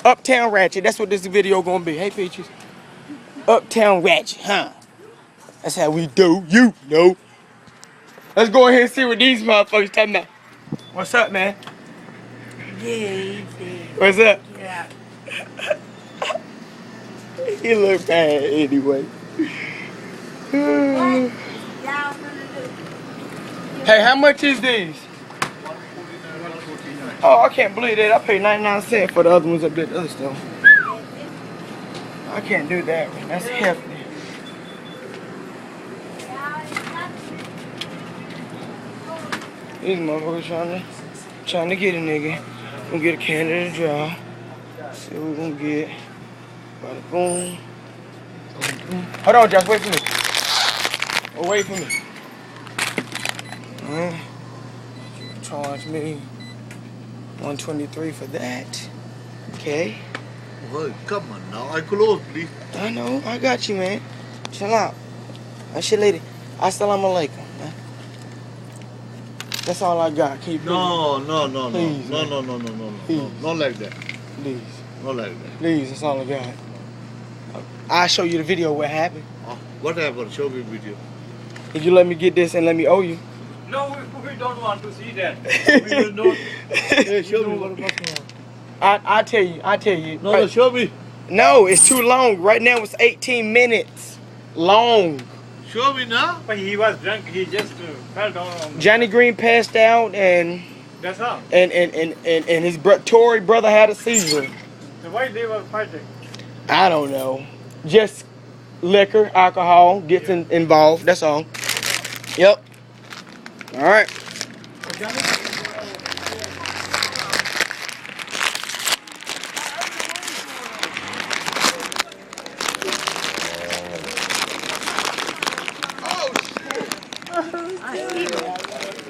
Uptown Ratchet. That's what this video gonna be. Hey, Peaches. Uptown Ratchet, huh? That's how we do. You know. Let's go ahead and see what these motherfuckers talking about. What's up, man? Yeah. What's up? Yeah. He look bad anyway. Hey, how much is these? Oh, I can't believe that. I paid 99 cents for the other ones up there. The other stuff. I can't do that, man. That's hefty. These motherfuckers trying to get a nigga. Gonna get a Canada Dry. See what we gonna get. Bada boom. Boom, boom. Hold on, Josh. Wait for me. Oh, wait for me. Charge me $123 for that. Okay. Oh, come on now. I close, please. I know. I got you, man. Chill out. That shit, lady. Assalamu alaikum, man. That's all I got. Keep No. Please, No. Please. Not like that. Please. Not like that. Please, that's all I got. I'll show you the video what happened. What happened? Show me video. If you let me get this and let me owe you. No, we don't want to see that. We will not. Hey, show me what happened. I tell you. No, show me. No, it's too long. Right now it's 18 minutes long. Show me now. But he was drunk. He just fell down. On Johnny Green passed out and That's all. and his Tory brother had a seizure. So why they were fighting? I don't know. Just liquor, alcohol gets involved. That's all. Yep. All right.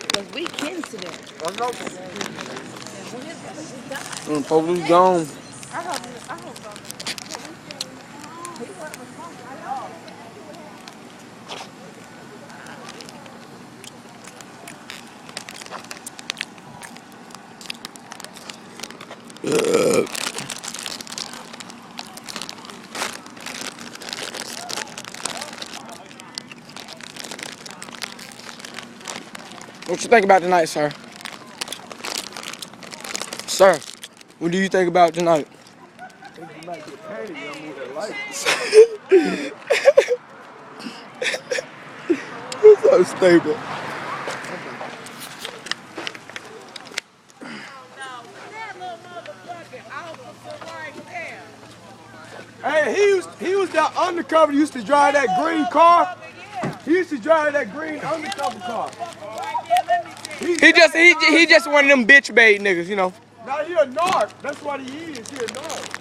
Because we kin to them. Police gone. I hope so. What you think about tonight, sir? Sir, what do you think about tonight? You're so stupid. Hey, he was that undercover. Used to drive that green car. He used to drive that green undercover car. He just one of them bitch bait niggas, you know. Now he a narc. That's what he is. He a narc.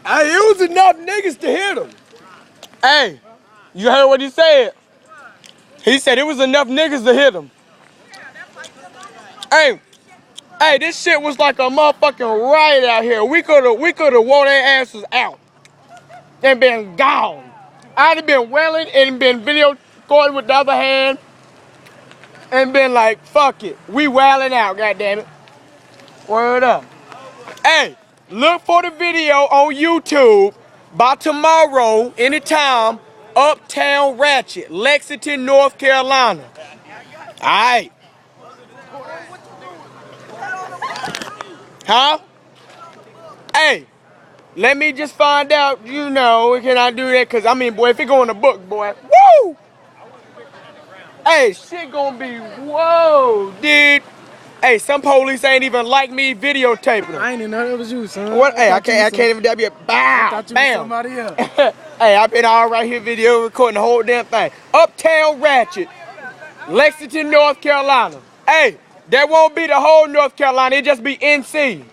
Hey, it was enough niggas to hit him. Hey, you heard what he said? He said it was enough niggas to hit him. Hey, this shit was like a motherfucking riot out here. We could've wore their asses out and been gone. I'd have been wailing and been video recording with the other hand and been like, fuck it, we wailing out, goddammit. Word up. Hey, look for the video on YouTube by tomorrow, anytime, Uptown Ratchet, Lexington, North Carolina. All right. Huh? Hey, let me just find out, you know, can I do that? Because, I mean, boy, if it go in the book, boy, woo! Hey, shit gonna be, whoa, dude. Hey, some police ain't even like me videotaping them. I ain't even know that was you, son. What? Hey, I can't even dab you. Bow, bam. Somebody else. Hey, I've been all right here video recording the whole damn thing. Uptown Ratchet, Lexington, North Carolina. Hey, that won't be the whole North Carolina. It just be NC.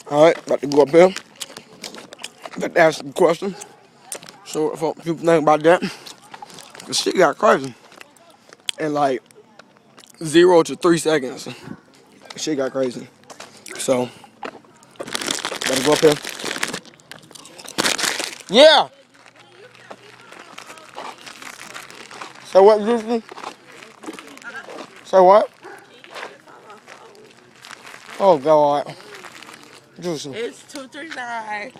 All right, about to go up here. About to ask some questions. So what folk people think about that. The shit got crazy. In like 0 to 3 seconds. Shit got crazy. So, gotta go up here. Yeah! So what, Juicy? So what? Oh, God. Juicy. It's 239.